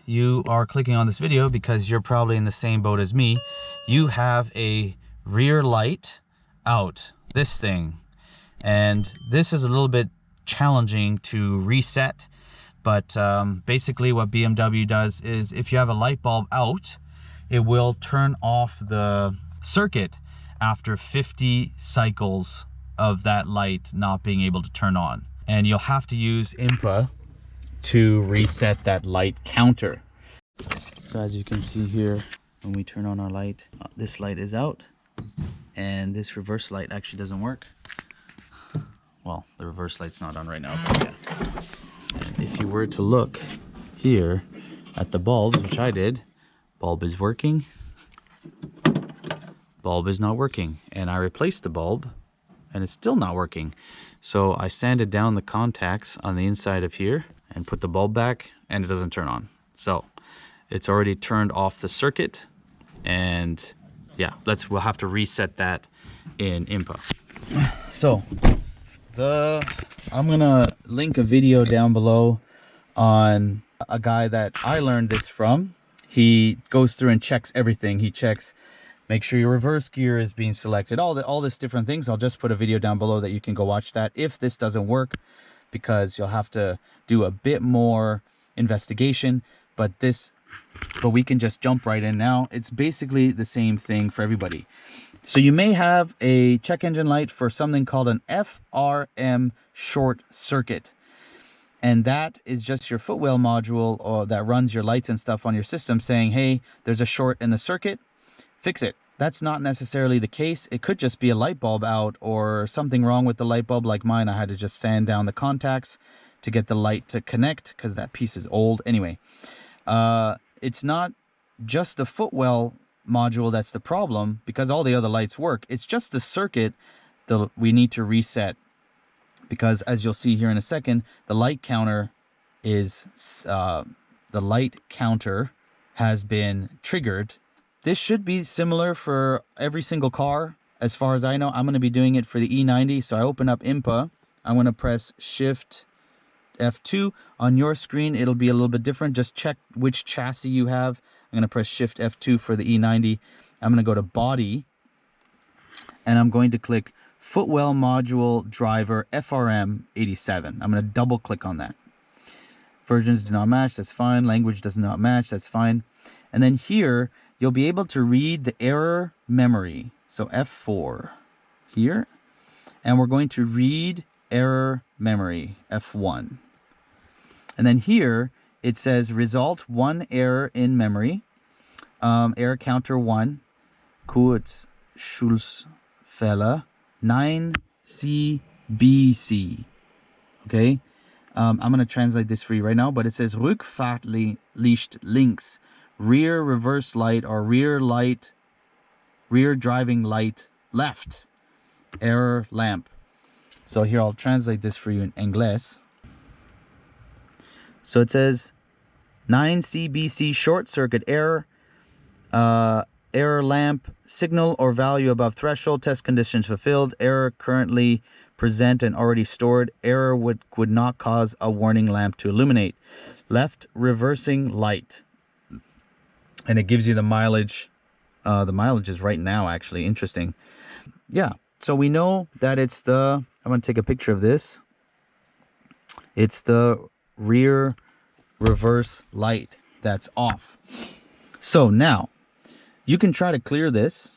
you are clicking on this video because you're probably in the same boat as me. You have a rear light out, this thing, and this is a little bit challenging to reset. But basically what BMW does is if you have a light bulb out, it will turn off the circuit after 50 cycles of that light not being able to turn on. And you'll have to use INPA to reset that light counter. So as you can see here, when we turn on our light, this light is out and this reverse light actually doesn't work. Well, the reverse light's not on right now, but yeah. And if you were to look here at the bulbs, which I did, bulb is working, bulb is not working. And I replaced the bulb and it's still not working. So I sanded down the contacts on the inside of here and put the bulb back and it doesn't turn on. So it's already turned off the circuit, and yeah, we'll have to reset that in INPA. So I'm gonna link a video down below on a guy that I learned this from. He goes through and checks everything. He checks, make sure your reverse gear is being selected, all this different things. I'll just put a video down below that you can go watch that if this doesn't work, because you'll have to do a bit more investigation. But we can just jump right in now. It's basically the same thing for everybody. So you may have a check engine light for something called an FRM short circuit. And that is just your footwell module that runs your lights and stuff on your system saying, hey, there's a short in the circuit, fix it. That's not necessarily the case. It could just be a light bulb out or something wrong with the light bulb like mine. I had to just sand down the contacts to get the light to connect because that piece is old. Anyway, it's not just the footwell module that's the problem, because all the other lights work. It's just the circuit that we need to reset, because as you'll see here in a second, the light counter has been triggered. This should be similar for every single car as far as I know. I'm going to be doing it for the E90. So I open up INPA. I'm going to press Shift F2. On your screen it'll be a little bit different. Just check which chassis you have. I'm going to press Shift F2 for the E90. I'm going to go to body and I'm going to click footwell module driver FRM 87. I'm going to double click on that. Versions do not match, that's fine. Language does not match, that's fine. And then here you'll be able to read the error memory. So F4 here, and we're going to read error memory F1. And then here it says result 1 error in memory, error counter 1, Kurzschlussfehler 9 CBC. Okay, I'm going to translate this for you right now, but it says Rückfahrtlicht links, rear reverse light or rear driving light left, error lamp. So here I'll translate this for you in English. So it says 9 CBC short circuit error, error lamp, signal or value above threshold, test conditions fulfilled, error currently present and already stored, error would not cause a warning lamp to illuminate, left reversing light. And it gives you the mileage. The mileage is right now, actually. Interesting. Yeah, so we know that it's I'm going to take a picture of this. It's the rear reverse light that's off. So now you can try to clear this.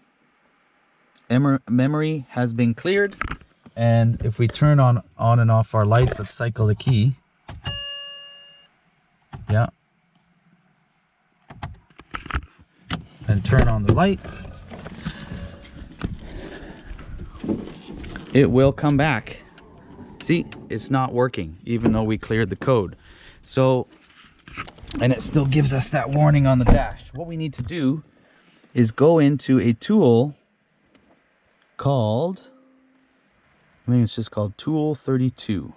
Memory has been cleared, and if we turn on and off our lights, let's cycle the key. Yeah, and turn on the light, it will come back. See, it's not working even though we cleared the code. So, and it still gives us that warning on the dash. What we need to do is go into a tool called, I think it's just called Tool32.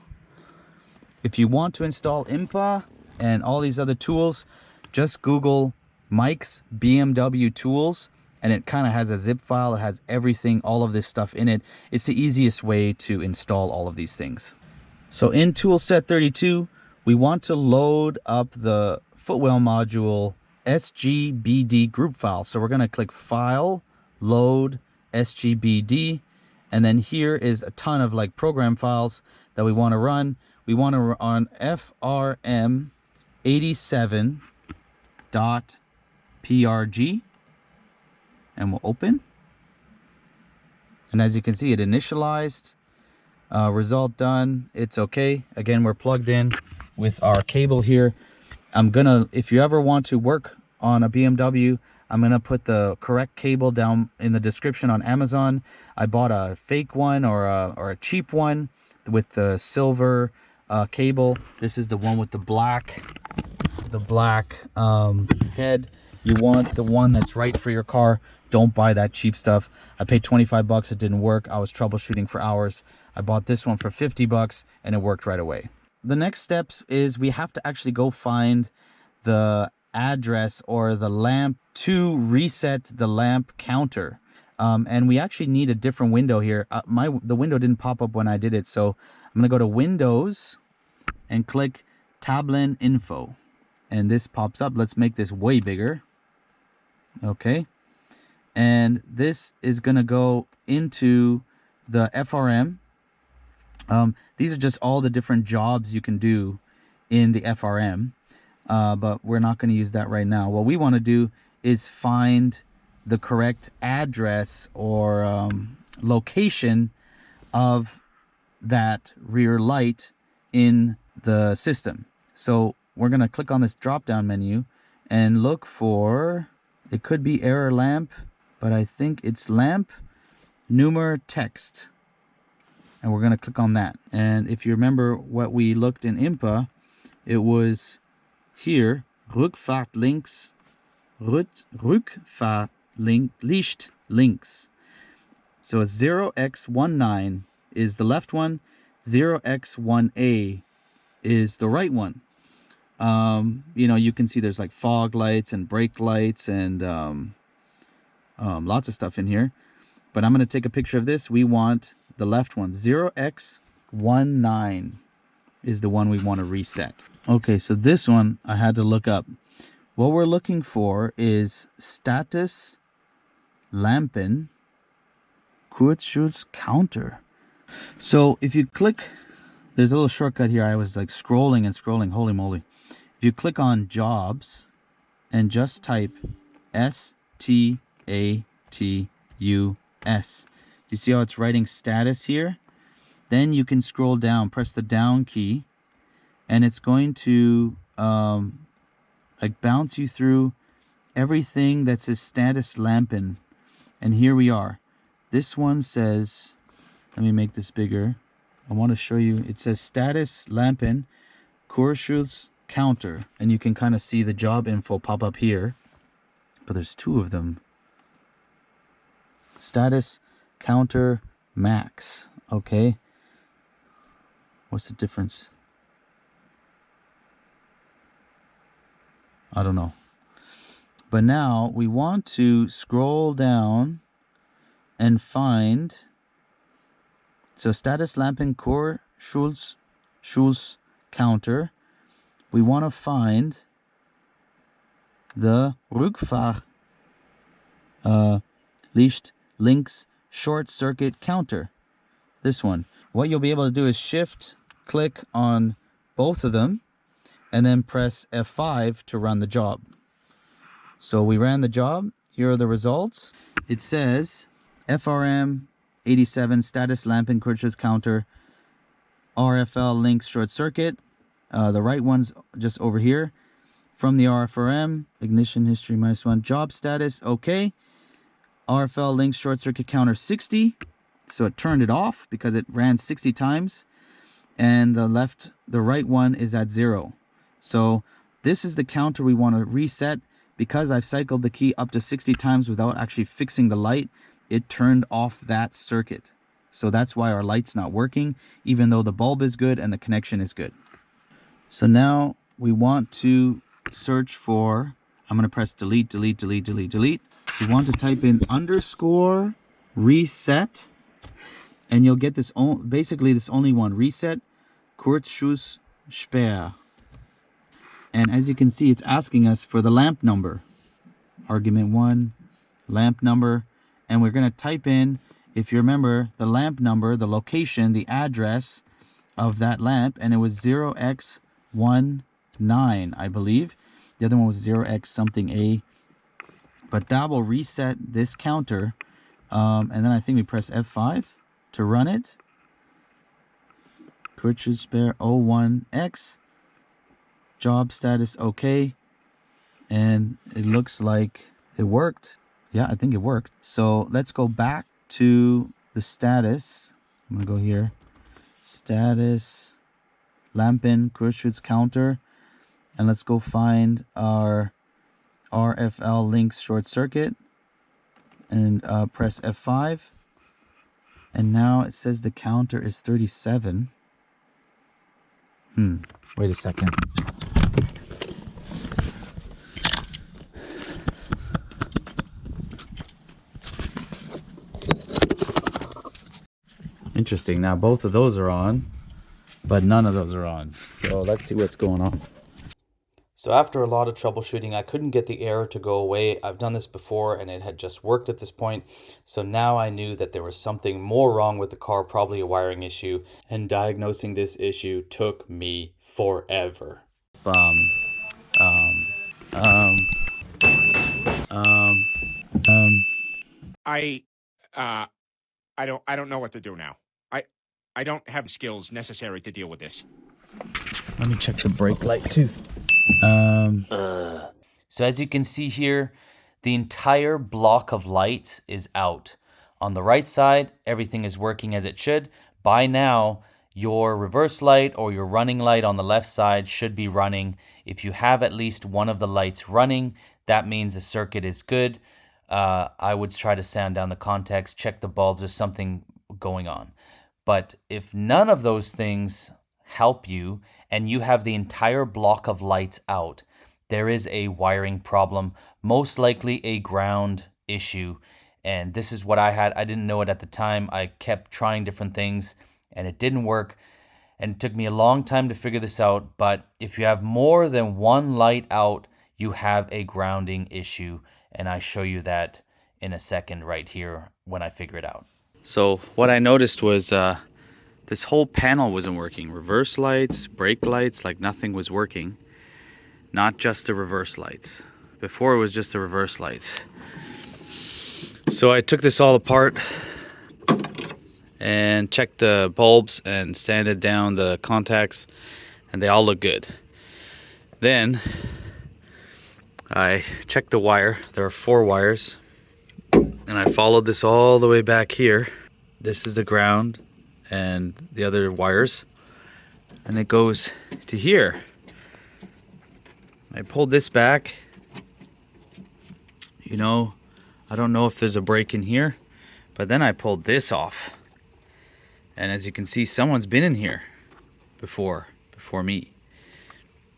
If you want to install INPA and all these other tools, just Google Mike's BMW tools, and it kind of has a zip file. It has everything, all of this stuff in it. It's the easiest way to install all of these things. So in Toolset32, we want to load up the footwell module SGBD group file. So we're going to click File, Load, SGBD, and then here is a ton of like program files that we want to run. We want to run FRM 87.prg, and we'll open. And as you can see, it initialized. Result done. It's okay. Again, we're plugged in with our cable here. I'm gonna, if you ever want to work on a BMW, I'm gonna put the correct cable down in the description on Amazon. I bought a fake one or a cheap one with the silver cable. This is the one with the black head. You want the one that's right for your car. Don't buy that cheap stuff. I paid 25 bucks. It didn't work. I was troubleshooting for hours. I bought this one for 50 bucks and it worked right away. The next steps is we have to actually go find the address or the lamp to reset the lamp counter. And we actually need a different window here. The window didn't pop up when I did it. So I'm going to go to Windows and click Tablen Info. And this pops up. Let's make this way bigger. Okay. And this is going to go into the FRM. These are just all the different jobs you can do in the FRM, but we're not going to use that right now. What we want to do is find the correct address or location of that rear light in the system. So we're going to click on this drop down menu and look for, it could be error lamp, but I think it's lamp numer text. And we're going to click on that. And if you remember what we looked in INPA, it was here, Rückfahrt links, Rückfahrt Licht links. So 0x19 is the left one, 0x1a is the right one. You know, you can see there's like fog lights and brake lights and lots of stuff in here. But I'm going to take a picture of this. We want the left one. 0x19 is the one we want to reset. Okay, so this one I had to look up. What we're looking for is Status Lampen Kurzschlusscounter. So if you click, there's a little shortcut here. I was like scrolling and scrolling. Holy moly. If you click on Jobs and just type STATUS. You see how it's writing status here? Then you can scroll down, press the down key, and it's going to like bounce you through everything that says status lampen. And here we are. This one says, let me make this bigger. I want to show you. It says status lampen Kurzschlusscounter, and you can kind of see the job info pop up here. But there's two of them. Status counter max. Okay. What's the difference? I don't know. But now we want to scroll down and find. So status lampen Kurzschlusscounter. We want to find the Rückfahrt Licht links short circuit counter. This one. What you'll be able to do is shift click on both of them and then press F5 to run the job. So we ran the job. Here are the results. It says FRM 87 status lampen Kurzschlusscounter RFL links short circuit. The right one's just over here. From the RFRM, ignition history -1, job status, okay. RFL links short circuit counter 60. So it turned it off because it ran 60 times. And the right one is at 0. So this is the counter we want to reset. Because I've cycled the key up to 60 times without actually fixing the light, it turned off that circuit. So that's why our light's not working, even though the bulb is good and the connection is good. So now we want to search for, I'm going to press delete, delete, delete, delete, delete. You want to type in _ reset, and you'll get this, basically this only one, reset Kurzschlusssperre. And as you can see, it's asking us for the lamp number. Argument 1, lamp number. And we're going to type in, if you remember, the lamp number, the location, the address of that lamp. And it was 0x19, I believe. The other one was 0x something A. But that will reset this counter. And then I think we press F5 to run it. Cartridge spare 01X. Job status okay. And it looks like it worked. Yeah, I think it worked. So let's go back to the status. I'm going to go here. Status. Lamp in cartridge counter. And let's go find our RFL links short circuit. And press F5. And now it says the counter is 37. Wait a second. Interesting. Now both of those are on, but none of those are on. So let's see what's going on. So after a lot of troubleshooting, I couldn't get the error to go away. I've done this before and it had just worked at this point. So now I knew that there was something more wrong with the car, probably a wiring issue. And diagnosing this issue took me forever. I don't know what to do now. I don't have skills necessary to deal with this. Let me check the brake light too. So as you can see here, the entire block of lights is out. On the right side, everything is working as it should. By now, your reverse light or your running light on the left side should be running. If you have at least one of the lights running, that means the circuit is good. I would try to sound down the contacts, check the bulbs, there's something going on. But if none of those things help you and you have the entire block of lights out, there is a wiring problem, most likely a ground issue. And this is what I had. I didn't know it at the time. I kept trying different things and it didn't work. And it took me a long time to figure this out. But if you have more than one light out, you have a grounding issue. And I show you that in a second right here when I figure it out. So what I noticed was this whole panel wasn't working. Reverse lights, brake lights, like nothing was working. Not just the reverse lights. Before it was just the reverse lights. So I took this all apart and checked the bulbs and sanded down the contacts and they all look good. Then I checked the wire. There are 4 wires and I followed this all the way back here. This is the ground and the other wires and it goes to here. I pulled this back. You know, I don't know if there's a break in here, but then I pulled this off. And as you can see, someone's been in here before me.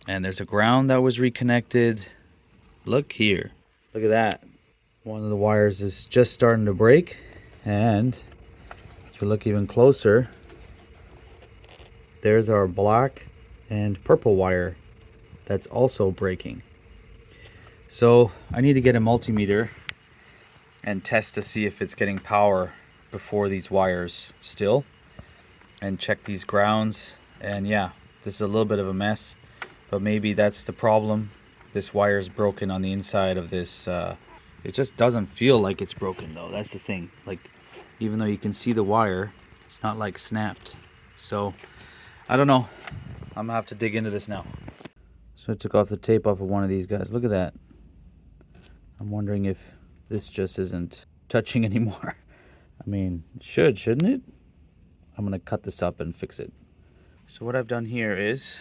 And there's a ground that was reconnected. Look here. Look at that. One of the wires is just starting to break. And if you look even closer, there's our black and purple wire that's also breaking. So I need to get a multimeter and test to see if it's getting power before these wires still, and check these grounds. And yeah, this is a little bit of a mess, but maybe that's the problem. This wire is broken on the inside of this. It just doesn't feel like it's broken though. That's the thing. Like, even though you can see the wire, it's not like snapped. So I don't know. I'm gonna have to dig into this now. So I took off the tape off of one of these guys. Look at that. I'm wondering if this just isn't touching anymore. I mean, it should, shouldn't it? I'm gonna cut this up and fix it. So what I've done here is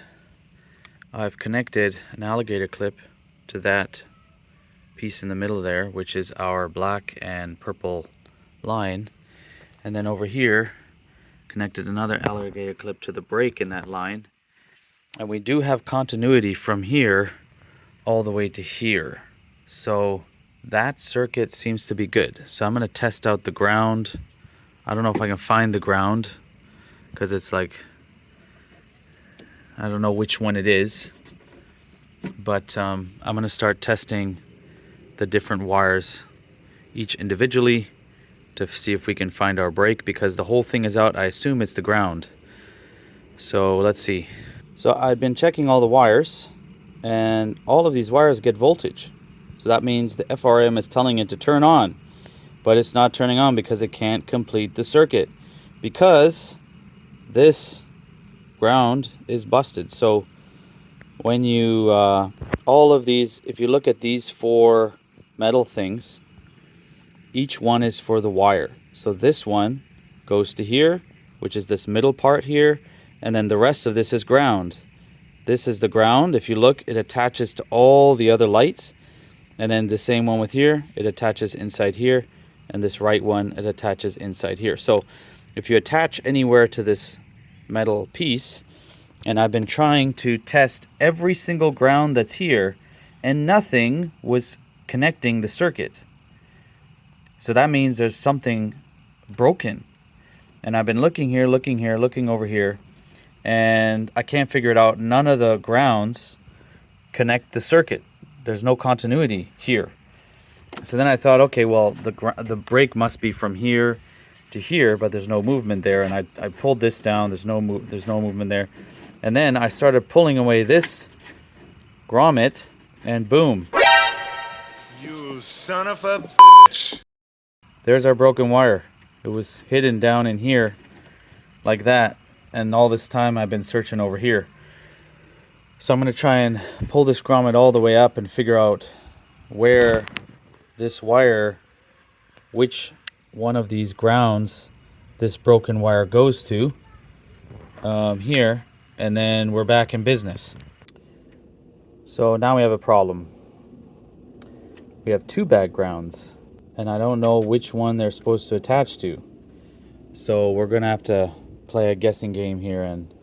I've connected an alligator clip to that piece in the middle there, which is our black and purple line. And then over here, connected another alligator clip to the brake in that line. And we do have continuity from here all the way to here. So that circuit seems to be good. So I'm going to test out the ground. I don't know if I can find the ground because it's like, I don't know which one it is. but I'm going to start testing the different wires each individually to see if we can find our break, because the whole thing is out. I assume it's the ground. So let's see. So I've been checking all the wires, and all of these wires get voltage. So that means the FRM is telling it to turn on, but it's not turning on because it can't complete the circuit, because this ground is busted. So when you all of these, if you look at these 4 metal things, each one is for the wire. So this one goes to here, which is this middle part here, and then the rest of this is ground. This is the ground. If you look, it attaches to all the other lights, and then the same one with here, it attaches inside here, and this right one, it attaches inside here. So if you attach anywhere to this metal piece, and I've been trying to test every single ground that's here, and nothing was connecting the circuit. So that means there's something broken. And I've been looking here, looking over here, and I can't figure it out. None of the grounds connect the circuit. There's no continuity here. So then I thought, okay, well, the break must be from here to here, but there's no movement there. And I pulled this down. There's no movement there. And then I started pulling away this grommet, and boom. You son of a bitch. There's our broken wire. It was hidden down in here like that, and all this time I've been searching over here. So I'm going to try and pull this grommet all the way up and figure out where this wire, which one of these grounds this broken wire goes to here, and then we're back in business. So now we have a problem. We have 2 bad grounds, and I don't know which one they're supposed to attach to. So we're gonna have to play a guessing game here and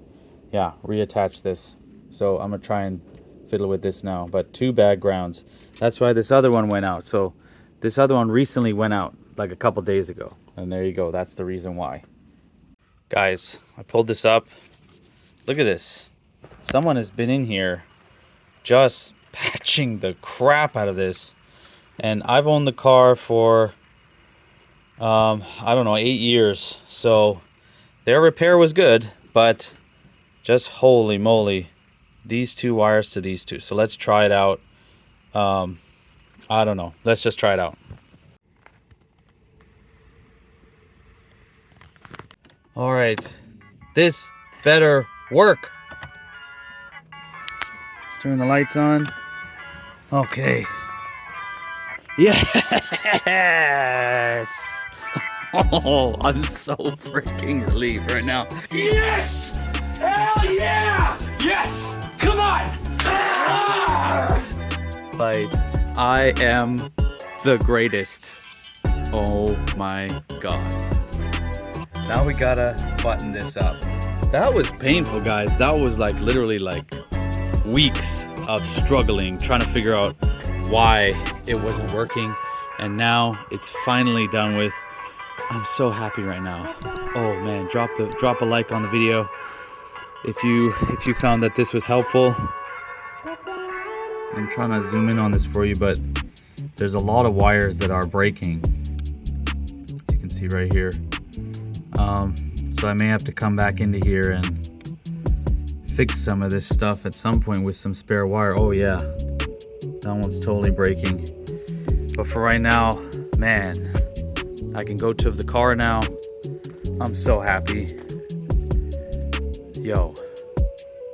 yeah, reattach this. So I'm gonna try and fiddle with this now. But 2 bad grounds. That's why this other one went out. So this other one recently went out like a couple days ago. And there you go. That's the reason why. Guys, I pulled this up. Look at this. Someone has been in here just patching the crap out of this. And I've owned the car for, I don't know, 8 years. So their repair was good, but just holy moly, these 2 wires to these 2. So let's try it out. I don't know. Let's just try it out. All right. This better work. Let's turn the lights on. Okay. Yes! Oh, I'm so freaking relieved right now. Yes! Hell yeah! Yes! Come on! Ah! Like, I am the greatest. Oh my god. Now we gotta button this up. That was painful, guys. That was like literally like weeks of struggling, trying to figure out why it wasn't working, and now it's finally done with. I'm so happy right now. Oh man, drop a like on the video if you found that this was helpful. I'm trying to zoom in on this for you, but there's a lot of wires that are breaking, as you can see right here. So I may have to come back into here and fix some of this stuff at some point with some spare wire. Oh yeah, that one's totally breaking. But for right now, man, I can go to the car now. I'm so happy. Yo.